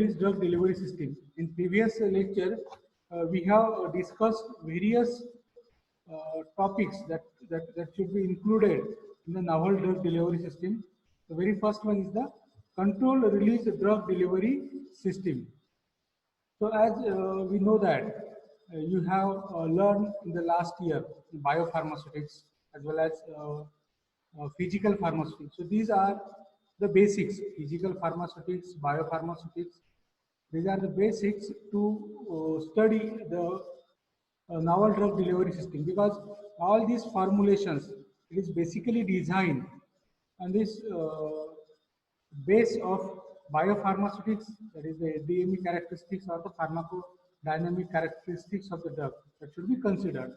release drug delivery system. In previous lecture, we have discussed various topics that should be included in the novel drug delivery system. The very first one is the control release drug delivery system. So as we know that you have learned in the last year biopharmaceutics as well as physical pharmaceutics. So these are the basics: physical pharmaceutics, biopharmaceutics. These are the basics to study the novel drug delivery system, because all these formulations, it is basically designed on this base of biopharmaceutics, that is the DME characteristics or the pharmacodynamic characteristics of the drug that should be considered.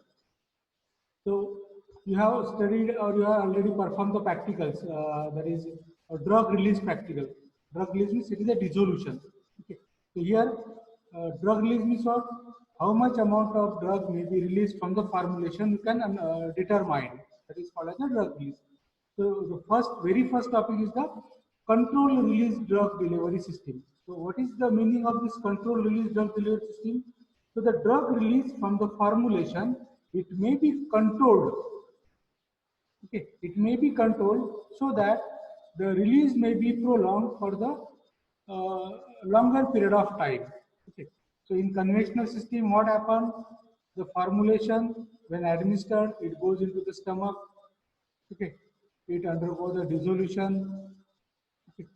So you have studied or you have already performed the practicals, that is a drug release practical. Drug release means it is a dissolution. Okay. So here drug release means what? How much amount of drug may be released from the formulation you can determine. That is called as a drug release. So the very first topic is the control release drug delivery system. So what is the meaning of this control release drug delivery system? So the drug release from the formulation, it may be controlled. Okay, it may be controlled so that the release may be prolonged for the longer period of time. Okay, so in conventional system, what happens? The formulation, when administered, it goes into the stomach. Okay, it undergoes the dissolution. Okay,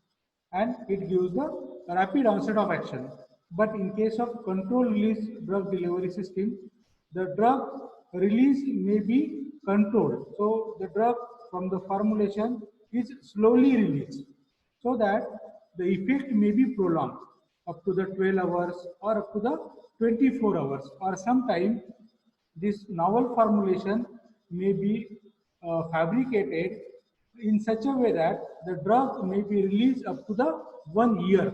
and it gives the rapid onset of action. But in case of control release drug delivery system, the drug release may be controlled. So the drug from the formulation is slowly released so that the effect may be prolonged up to the 12 hours or up to the 24 hours, or sometime this novel formulation may be fabricated in such a way that the drug may be released up to the 1 year,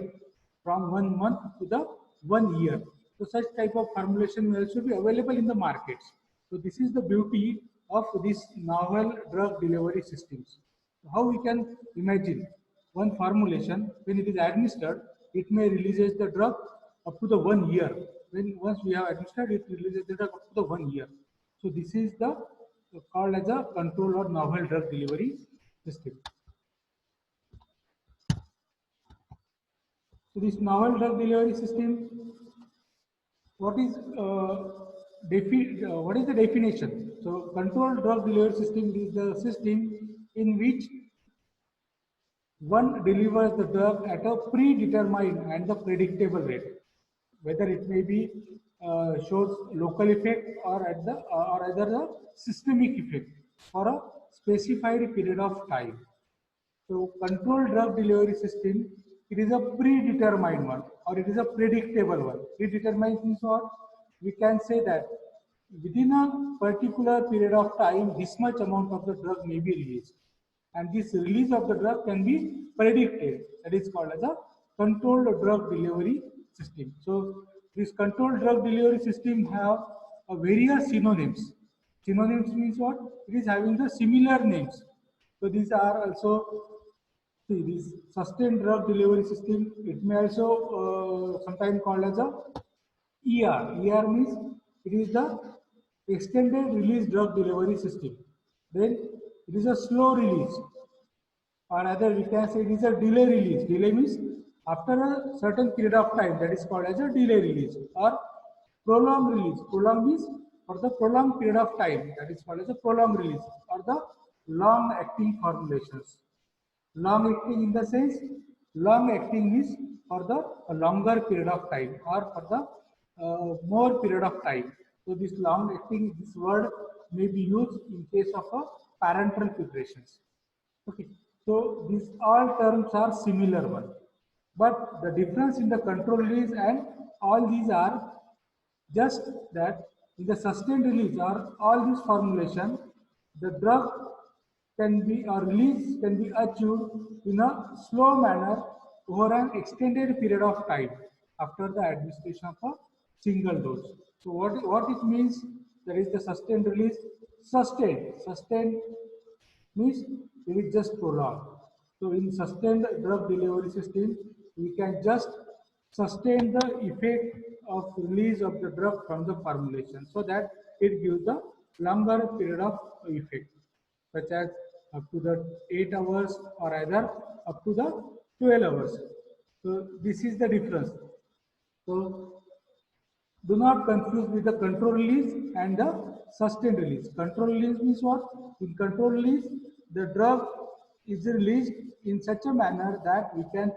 from 1 month to the 1 year. So such type of formulation may also be available in the markets. So this is the beauty of this novel drug delivery systems. How we can imagine one formulation, when it is administered, it may releases the drug up to the 1 year. When once we have administered, it releases the drug up to the 1 year. So this is the called as a control or novel drug delivery system. So this novel drug delivery system, what is what is the definition? So controlled drug delivery system is the system in which one delivers the drug at a predetermined and the predictable rate, whether it may be shows local effect or at the or either the systemic effect for a specified period of time. So controlled drug delivery system, it is a predetermined one or it is a predictable one. Predetermined means what? We can say that within a particular period of time, this much amount of the drug may be released. And this release of the drug can be predicted. That is called as a controlled drug delivery system. So this controlled drug delivery system have various synonyms. Synonyms means what? It is having the similar names. So these are also, see, this sustained drug delivery system. It may also sometimes called as a ER. ER means it is the extended release drug delivery system. Then it is a slow release, or rather we can say it is a delay release. Delay means after a certain period of time, that is called as a delay release, or prolonged release. Prolonged means for the prolonged period of time, that is called as a prolonged release, or the long acting formulations. Long acting in the sense, long acting is for the longer period of time or for the more period of time. So this long acting, this word may be used in case of a parenteral preparations. Okay, so these all terms are similar one, but the difference in the control release and all these are just that in the sustained release or all these formulation, the drug can be or release can be achieved in a slow manner over an extended period of time after the administration of a single dose. So what it means, there is the sustained release. Sustained means it is just prolonged. So in sustained drug delivery system, we can just sustain the effect of release of the drug from the formulation, so that it gives the longer period of effect, such as up to the 8 hours or either up to the 12 hours. So this is the difference. So do not confuse with the control release and the sustained release. Control release means what? In control release, the drug is released in such a manner that we can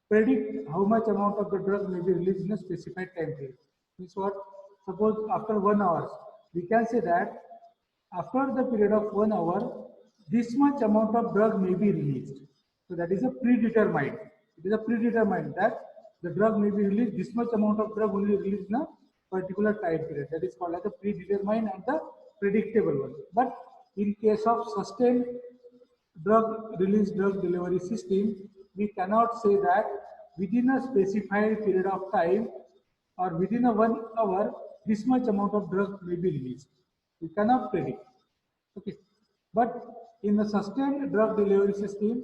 predict how much amount of the drug may be released in a specified time period. Means what? Suppose after 1 hour, we can say that after the period of 1 hour, this much amount of drug may be released. So that is a predetermined. It is a predetermined that the drug may be released, this much amount of drug will be released in a particular time period. That is called as a predetermined and the predictable one. But in case of sustained drug release drug delivery system, we cannot say that within a specified period of time or within a 1 hour, this much amount of drug may be released. We cannot predict. Okay. But in the sustained drug delivery system,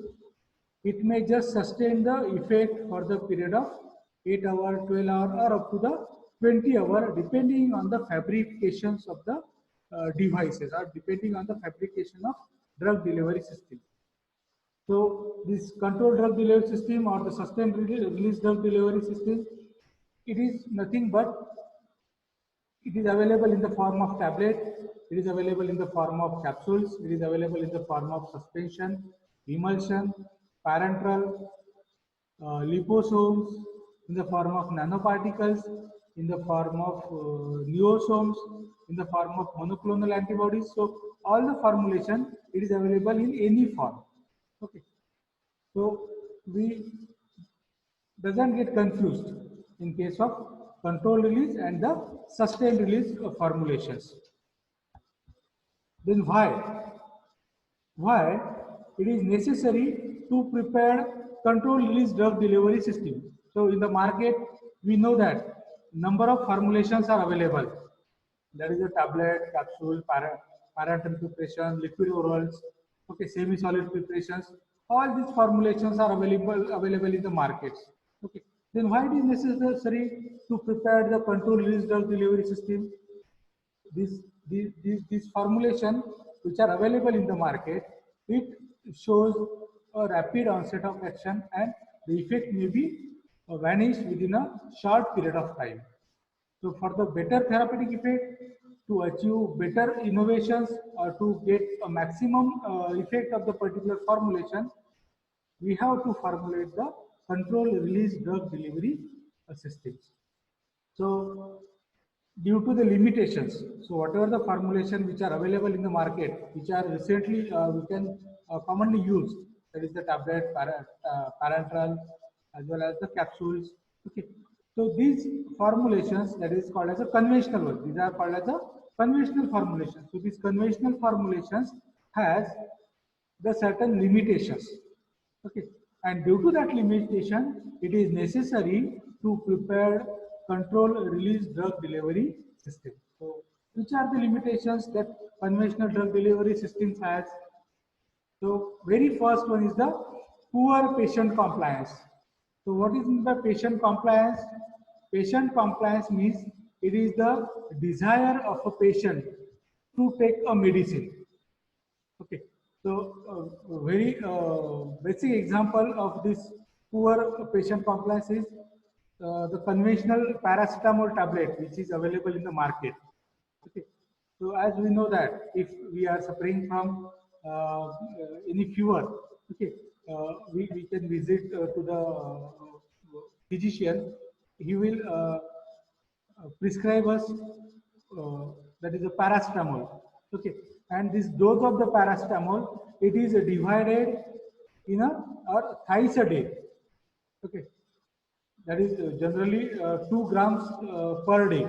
it may just sustain the effect for the period of 8 hour, 12 hour, or up to the 20 hour, depending on the fabrications of the devices or depending on the fabrication of drug delivery system. So this controlled drug delivery system or the sustained release drug delivery system, it is nothing but it is available in the form of tablet, it is available in the form of capsules, it is available in the form of suspension, emulsion, parenteral, liposomes, in the form of nanoparticles, in the form of neosomes, in the form of monoclonal antibodies. So all the formulation, it is available in any form. Okay. So we doesn't get confused in case of control release and the sustained release of formulations. Then why? Why it is necessary to prepare control release drug delivery system. So in the market, we know that number of formulations are available. There is a tablet, capsule, parenteral preparation, liquid orals, okay, semi-solid preparations. All these formulations are available in the markets. Okay. Then why it is necessary to prepare the control release drug delivery system? These formulation which are available in the market, it shows a rapid onset of action and the effect may be vanished within a short period of time. So for the better therapeutic effect, to achieve better innovations or to get a maximum effect of the particular formulation, we have to formulate the control release drug delivery systems. So due to the limitations, so whatever the formulation which are available in the market, which are recently we can commonly used, that is the tablet, parenteral, as well as the capsules. Okay. So these formulations, that is called as a conventional one. These are called as a conventional formulations. So these conventional formulations has the certain limitations. Okay. And due to that limitation, it is necessary to prepare control release drug delivery system. So which are the limitations that conventional drug delivery systems has? So very first one is the poor patient compliance. So what is the patient compliance? Patient compliance means it is the desire of a patient to take a medicine. Okay. So a very basic example of this poor patient compliance is the conventional paracetamol tablet which is available in the market. Okay. So as we know that if we are suffering from any fever, okay, we can visit to the physician. He will prescribe us that is a paracetamol. Okay, and this dose of the paracetamol, it is divided in a or thrice a day. Okay, that is generally 2 grams per day.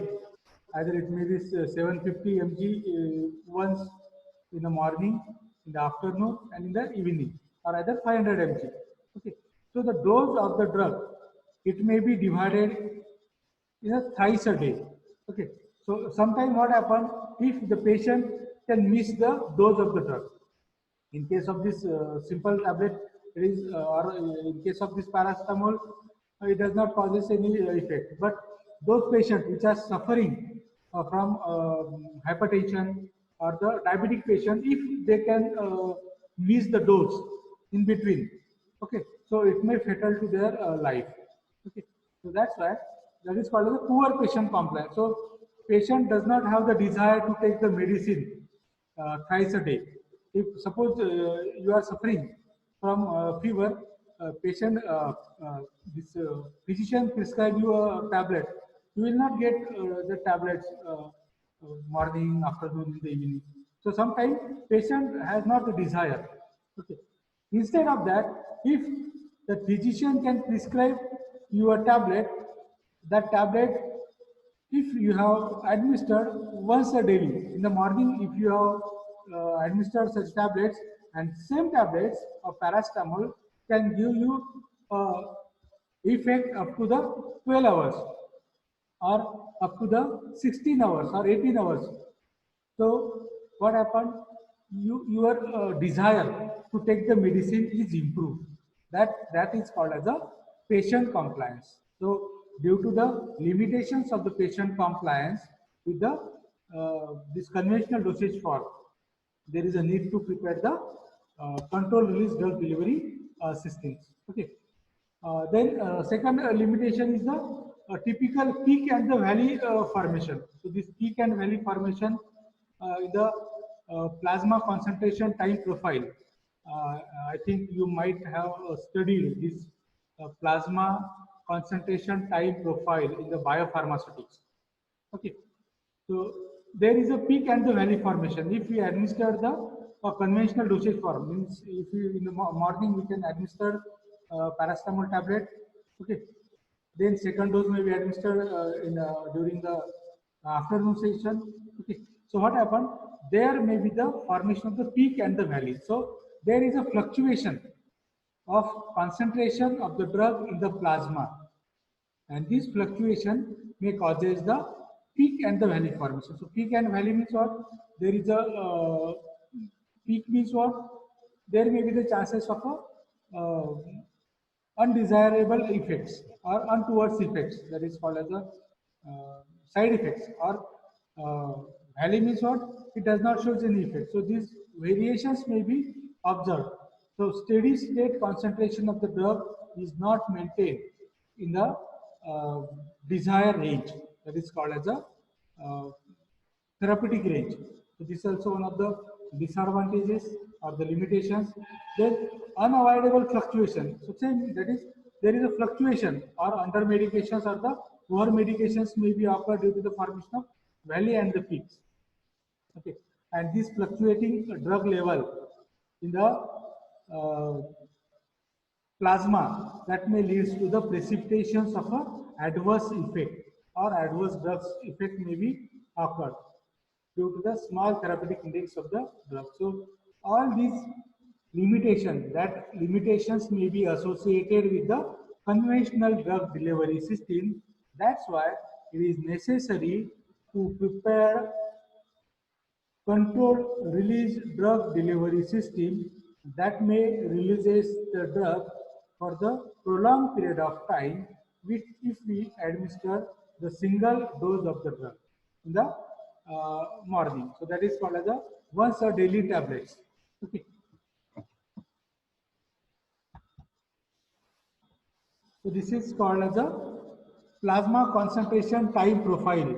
Either it may be 750 mg once in the morning, in the afternoon, and in the evening, or either 500 mg. Okay, so the dose of the drug, it may be divided in a thrice a day. Okay, so sometimes what happens if the patient can miss the dose of the drug. In case of this simple tablet, it is, or in case of this paracetamol, it does not causes any effect. But those patients which are suffering from hypertension or the diabetic patient, if they can miss the dose in between, okay, so it may fatal to their life. Okay, so that's why that is called as a poor patient compliance. So patient does not have the desire to take the medicine thrice a day. If suppose you are suffering from fever, patient this physician prescribe you a tablet, you will not get the tablets morning, afternoon, in the evening. So sometimes patient has not the desire. Okay. Instead of that, if the physician can prescribe you a tablet, that tablet, if you have administered once a daily, in the morning, if you have administered such tablets, and same tablets of paracetamol can give you effect up to the 12 hours or up to the 16 hours or 18 hours. So what happened? Your desire to take the medicine is improved. That is called as a patient compliance. So due to the limitations of the patient compliance with the this conventional dosage form, there is a need to prepare the control release drug delivery systems. Okay. Then second limitation is the typical peak and the valley formation. So this peak and valley formation is the plasma concentration time profile. I think you might have studied this plasma concentration time profile in the biopharmaceutics. Okay. So there is a peak and the valley formation. If we administer the conventional dosage form, means if you in the morning we can administer paracetamol tablet, okay. Then second dose may be administered during the afternoon session, okay. So what happened? There may be the formation of the peak and the valley. So there is a fluctuation of concentration of the drug in the plasma, and this fluctuation may causes the peak and the valley formation. So peak and valley means what? There is a peak means what? There may be the chances of a undesirable effects or untowards effects, that is called as a side effects, or valley means what? It does not show any effect. So these variations may be observed. So steady state concentration of the drug is not maintained in the uh, desired range, that is called as a uh, therapeutic range. So this is also one of the disadvantages or the limitations. Then unavoidable fluctuation. So same, that is there is a fluctuation or under medications or the over medications may be occurred due to the formation of valley and the peaks. Okay, and this fluctuating drug level in the uh, plasma, that may leads to the precipitations of a adverse effect or adverse drugs effect may be occurred due to the small therapeutic index of the drug. So all these limitations may be associated with the conventional drug delivery system. That's why it is necessary to prepare controlled release drug delivery system that may releases the drug for the prolonged period of time, which if we administer the single dose of the drug in the morning. So that is called as a once a daily tablets. Okay. So this is called as a plasma concentration time profile.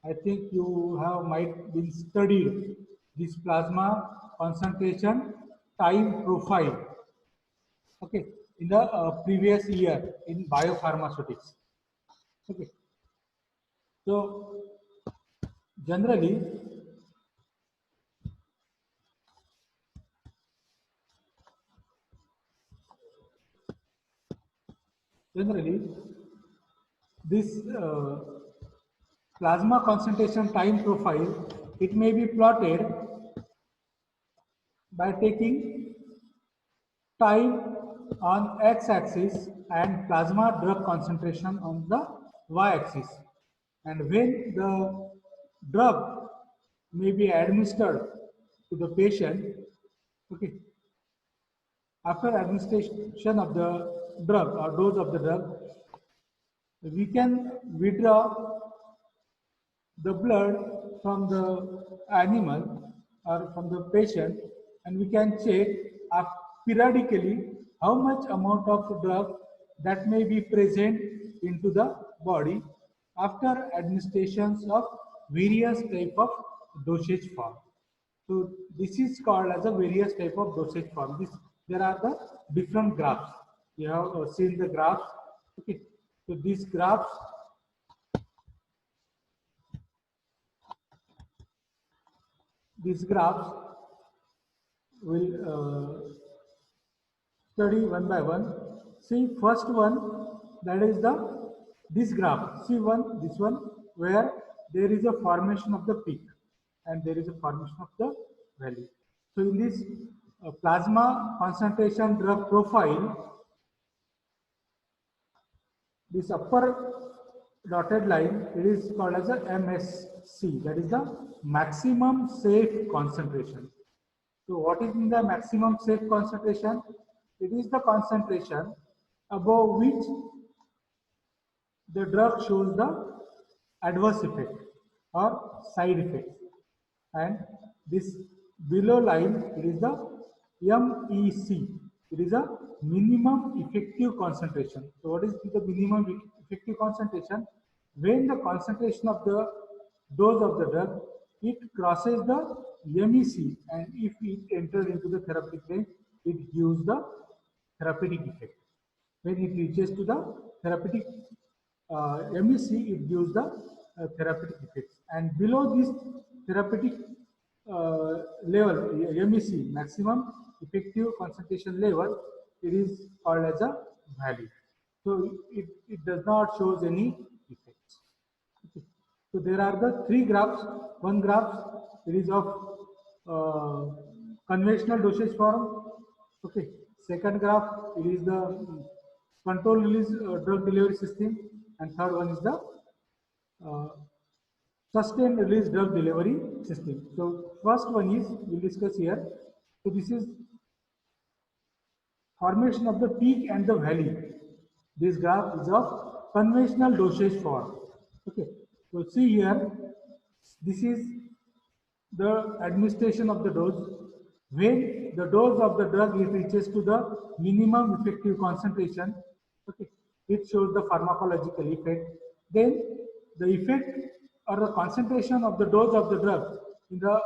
I think you have might been studied this plasma concentration time profile. Okay, in the previous year in biopharmaceutics. Okay, so generally, generally this plasma concentration time profile, it may be plotted by taking time on x-axis and plasma drug concentration on the y-axis. And when the drug may be administered to the patient, okay, after administration of the drug or dose of the drug, We can withdraw the blood from the animal or from the patient, and we can check periodically how much amount of drug that may be present into the body after administrations of various type of dosage form. So this is called as a various type of dosage form. There are the different graphs. You have seen the graphs. Okay. So these graphs will study one by one. See first one, that is the this graph. See this one where there is a formation of the peak and there is a formation of the valley. So in this plasma concentration drug profile, this upper dotted line, it is called as a MSC, that is the maximum safe concentration. So what is in the maximum safe concentration? It is the concentration above which the drug shows the adverse effect or side effects. And this below line, it is the MEC. It is a minimum effective concentration. So what is the minimum effective concentration? When the concentration of the dose of the drug, it crosses the MEC, and if it enters into the therapeutic range, it gives the therapeutic effect. When it reaches to the therapeutic MEC, it gives the therapeutic effects. And below this therapeutic level, MEC, maximum effective concentration level, it is called as a value. So it does not shows any effects. Okay. So there are the three graphs. One graph, it is of conventional dosage form. Okay. Second graph, it is the control release drug delivery system, and third one is the uh, sustained release drug delivery system. So first one is we'll discuss here. So this is formation of the peak and the valley. This graph is of conventional dosage form. Okay. So see here, this is the administration of the dose. When the dose of the drug it reaches to the minimum effective concentration, okay, it shows the pharmacological effect. Then the effect or the concentration of the dose of the drug in the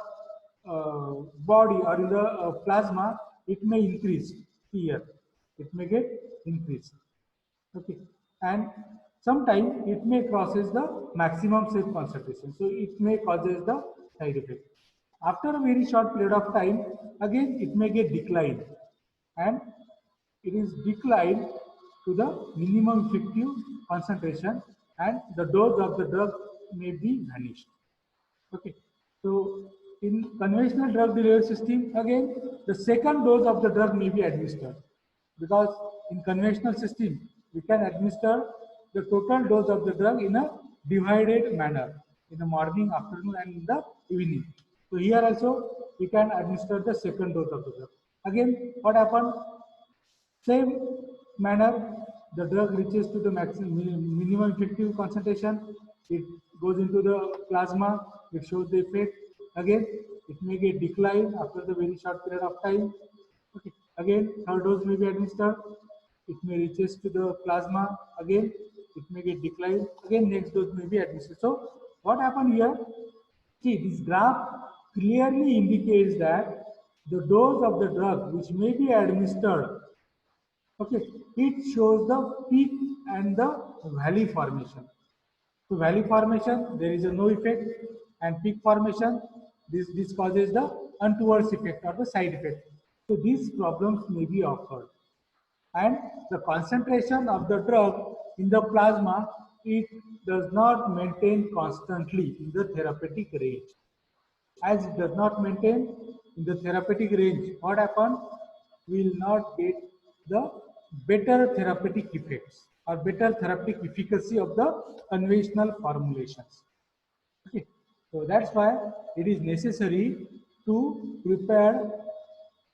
body or in the plasma, it may increase here. It may get increased. Okay, and sometimes it may crosses the maximum safe concentration, so it may causes the side effect. After a very short period of time, again it may get declined, and it is declined to the minimum effective concentration, and the dose of the drug may be vanished. Okay, so in conventional drug delivery system, again the second dose of the drug may be administered, because in conventional system we can administer the total dose of the drug in a divided manner in the morning, afternoon, and in the evening. So here also we can administer the second dose of the drug. Again, what happened? Same manner, the drug reaches to the maximum minimum effective concentration. It goes into the plasma. It shows the effect. Again, it may get decline after the very short period of time. Okay. Again, third dose may be administered. It may reaches to the plasma. Again, it may get decline. Again, next dose may be administered. So, what happened here? See, this graph clearly indicates that the dose of the drug which may be administered, okay, it shows the peak and the valley formation. So valley formation, there is a no effect, and peak formation, this causes the untoward effect or the side effect. So these problems may be occurred. And the concentration of the drug in the plasma, it does not maintain constantly in the therapeutic range. As it does not maintain in the therapeutic range, what happens? We will not get the better therapeutic effects or better therapeutic efficacy of the conventional formulations. Okay. So that's why it is necessary to prepare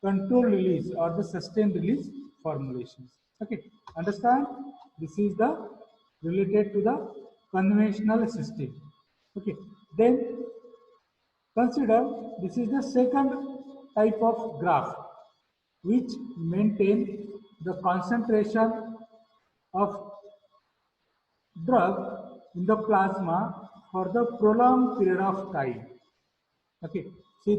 control release or the sustained release formulations. Okay, understand? This is the related to the conventional system. Okay, then consider this is the second type of graph which maintain the concentration of drug in the plasma for the prolonged period of time. Okay, see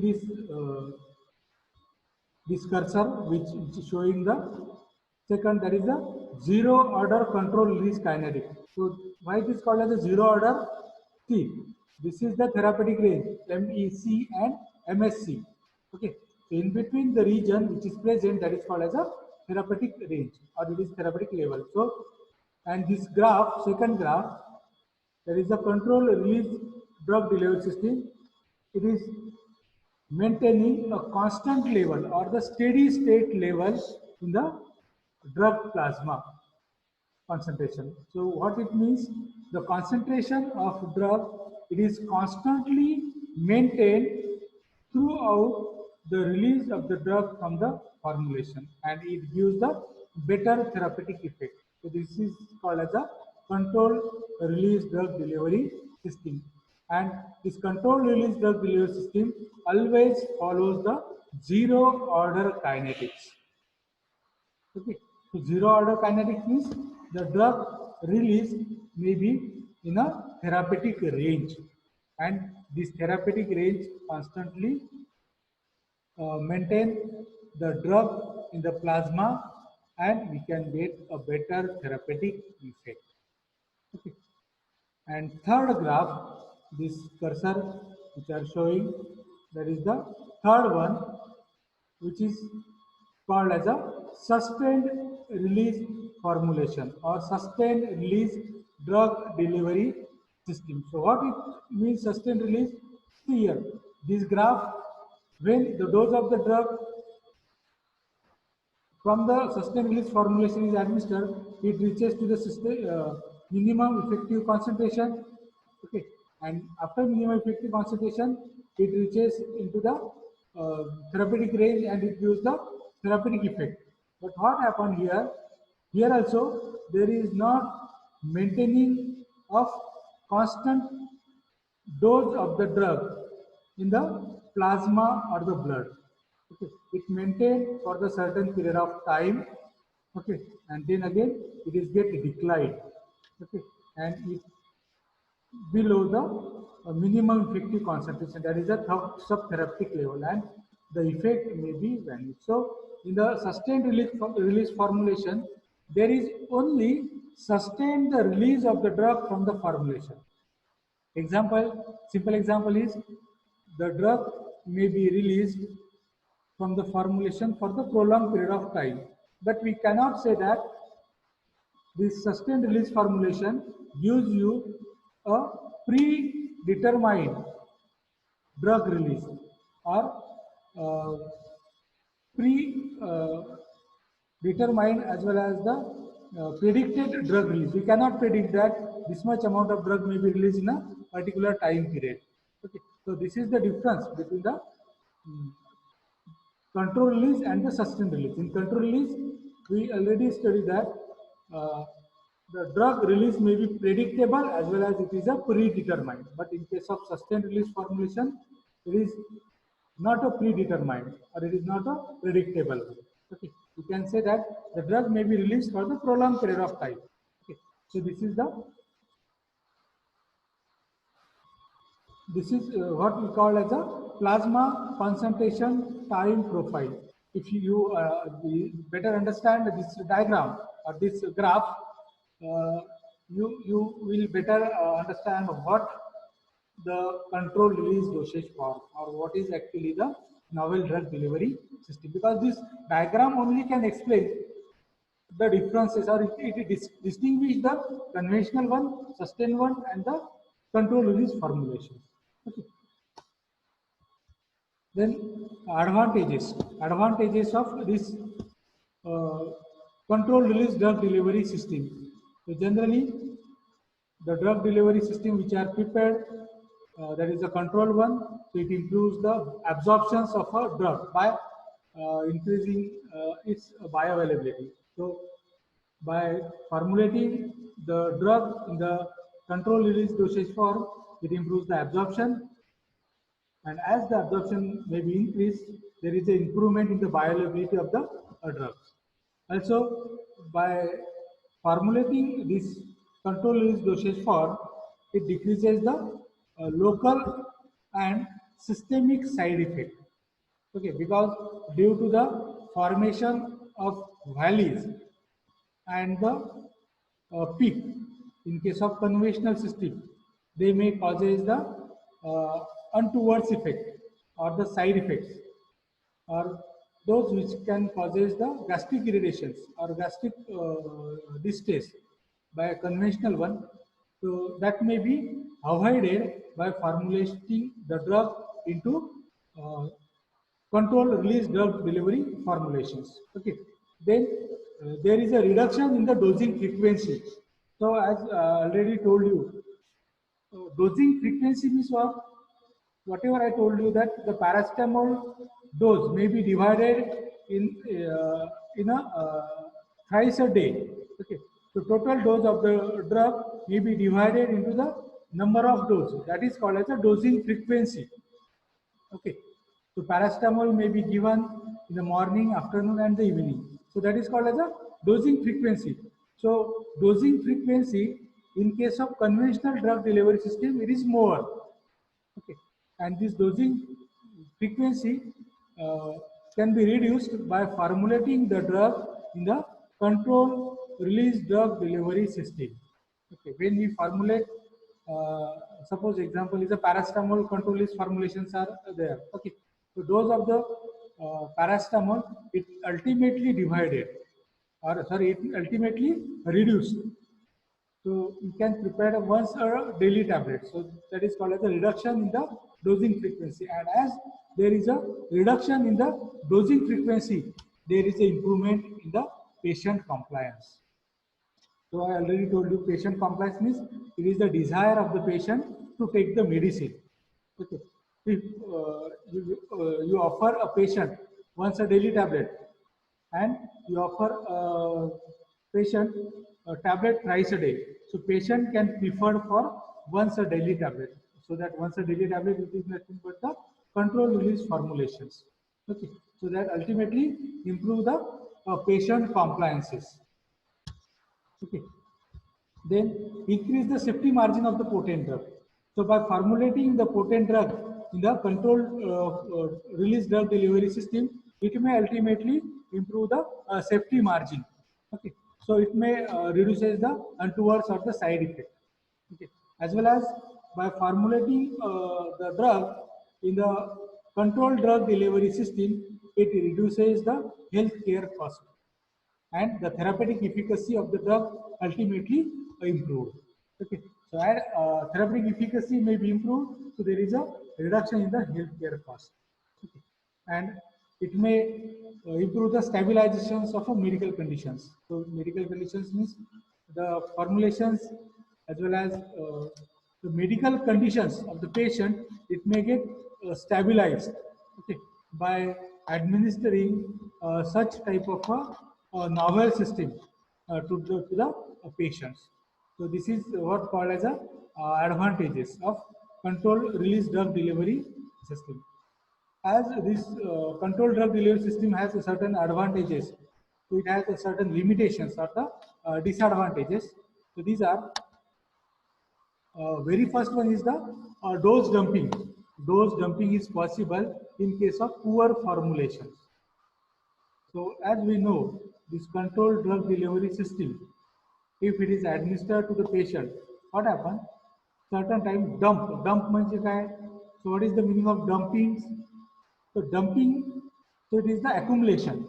this cursor which is showing the second, that is the zero order control release kinetic. So why it is called as a zero order? See, this is the therapeutic range MEC and MSC. Okay, so in between the region which is present, that is called as a therapeutic range or it is therapeutic level. So, and this graph, second graph, there is a control release drug delivery system. It is maintaining a constant level or the steady state level in the drug plasma concentration. So what it means, the concentration of drug, it is constantly maintained throughout the release of the drug from the formulation and it gives the better therapeutic effect. So this is called as a controlled release drug delivery system. And this controlled release drug delivery system always follows the zero order kinetics. Okay. So zero order kinetics means the drug release may be in a therapeutic range and this therapeutic range constantly maintain the drug in the plasma and we can get a better therapeutic effect. Okay. And third graph, this cursor which are showing, that is the third one, which is called as a sustained release formulation or sustained release drug delivery system. So what it means sustained release? See here, this graph, when the dose of the drug from the sustained release formulation is administered, it reaches to the minimum effective concentration. Okay, and after minimum effective concentration, it reaches into the therapeutic range and it gives the therapeutic effect. But what happened here? Here also there is not maintaining of constant dose of the drug in the plasma or the blood. Okay, it maintained for the certain period of time. Okay, and then again it is get declined. Okay, and it below the minimum effective concentration, that is the subtherapeutic level, and the effect may be vanished. So in the sustained release formulation, there is only sustain the release of the drug from the formulation. Simple example is the drug may be released from the formulation for the prolonged period of time. But we cannot say that this sustained release formulation gives you a predetermined drug release or pre-determined as well as the predicted drug release. We cannot predict that this much amount of drug may be released in a particular time period. Okay, so this is the difference between the control release and the sustained release. In control release, we already studied that the drug release may be predictable as well as it is a predetermined. But in case of sustained release formulation, it is not a predetermined or it is not a predictable. Okay, you can say that the drug may be released for the prolonged period of time. Okay, so this is what we call as a plasma concentration time profile. If you better understand this diagram or this graph, you will better understand what the control release dosage form or what is actually the novel drug delivery system, because this diagram only can explain the differences or it distinguish the conventional one, sustained one and the control release formulation. Okay. Then advantages of this uh, control release drug delivery system. So generally, the drug delivery system which are prepared, that is a control one, so it improves the absorptions of a drug by increasing its bioavailability. So by formulating the drug in the control release dosage form, it improves the absorption, and as the absorption may be increased, there is an improvement in the bioavailability of the drugs. Also, by formulating this control release dosage form, it decreases the local and systemic side effect. Okay, because due to the formation of valleys and the peak, in case of conventional system, they may causes the untoward effect or the side effects, or those which can causes the gastric irritations or gastric distress by a conventional one. So that may be avoided by formulating the drug into control release drug delivery formulations. Okay. Then there is a reduction in the dosing frequency. So as already told you, dosing frequency means what? Whatever I told you, that the paracetamol dose may be divided in a thrice a day. Okay. So total dose of the drug may be divided into the number of doses. That is called as a dosing frequency. Okay. So paracetamol may be given in the morning, afternoon, and the evening. So that is called as a dosing frequency. So dosing frequency in case of conventional drug delivery system, it is more. Okay. And this dosing frequency uh, can be reduced by formulating the drug in the control release drug delivery system. Okay. When we formulate, uh, suppose example is a paracetamol control release formulations are there. Okay. So dose of the paracetamol, it ultimately divided, or sorry, it ultimately reduced. So you can prepare once a daily tablet. So that is called as a reduction in the dosing frequency. And as there is a reduction in the dosing frequency, there is an improvement in the patient compliance. So I already told you, patient compliance means it is the desire of the patient to take the medicine. Okay. If you offer a patient once a daily tablet, and you offer a patient a tablet twice a day, so patient can prefer for once a daily tablet. So that once a daily tablet, it is nothing but the control release formulations. Okay. So that ultimately improve the patient compliances. Okay. Then increase the safety margin of the potent drug. So by formulating the potent drug in the controlled release drug delivery system, it may ultimately improve the safety margin. Okay. So it may reduces the untowards or the side effect. Okay. As well as by formulating the drug in the controlled drug delivery system, it reduces the healthcare cost, and the therapeutic efficacy of the drug ultimately improved. Okay, so as therapeutic efficacy may be improved, so there is a reduction in the healthcare cost. Okay. And it may improve the stabilizations of medical conditions. So medical conditions means the formulations as well as the medical conditions of the patient, it may get stabilized, okay, by administering such type of a novel system to the patients. So this is what called as a advantages of control release drug delivery system. As this controlled drug delivery system has a certain advantages, so it has a certain limitations or the disadvantages. So these are very first one is the dose dumping. Dose dumping is possible in case of poor formulations. So as we know, this controlled drug delivery system, if it is administered to the patient, what happens? Certain time dump means काय? So what is the meaning of dumping? So dumping, so it is the accumulation.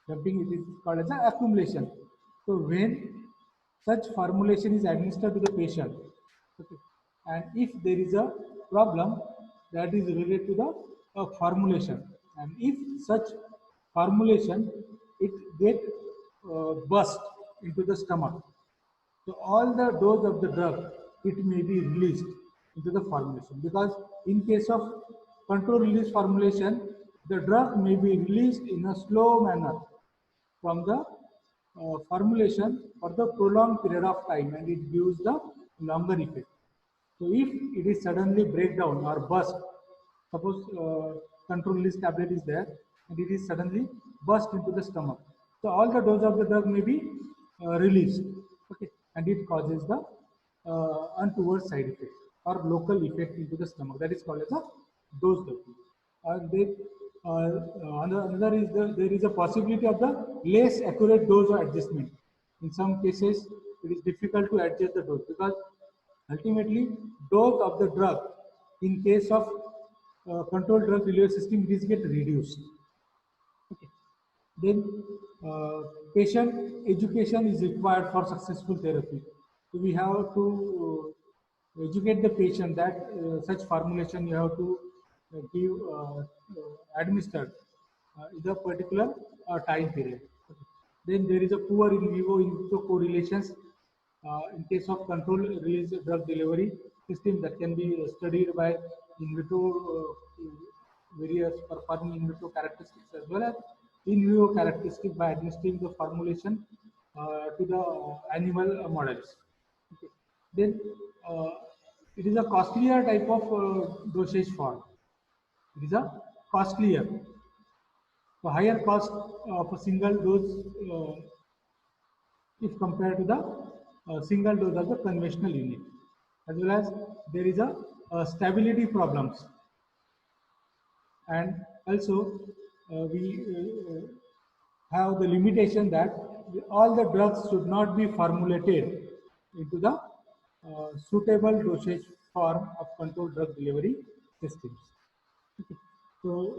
Dumping, it is called as the accumulation. So when such formulation is administered to the patient, okay, and if there is a problem that is related to the formulation, and if such formulation it get burst into the stomach, so all the dose of the drug, it may be released into the formulation, because in case of control release formulation, the drug may be released in a slow manner from the formulation for the prolonged period of time, and it gives the longer effect. So if it is suddenly breakdown or burst, suppose control list tablet is there and it is suddenly burst into the stomach. So all the dose of the drug may be released, okay, and it causes the untoward side effect or local effect into the stomach. That is called as a dose dumping. They, another is there is a possibility of the less accurate dose or adjustment. In some cases, it is difficult to adjust the dose because ultimately dose of the drug in case of controlled drug delivery system it is get reduced. Okay. Then patient education is required for successful therapy. So we have to educate the patient that such formulation you have to give administered in a particular time period. Okay. Then there is a poor in vivo in vitro correlations in case of control release drug delivery system that can be studied by in vitro various performing in vitro characteristics as well as in vivo characteristics by administering the formulation to the animal models. Okay. Then it is a costlier type of dosage form. It is a costlier. So higher cost of a single dose if compared to the single dose of the conventional unit, as well as there is a stability problems, and also we have the limitation that all the drugs should not be formulated into the suitable dosage form of controlled drug delivery systems. Okay. So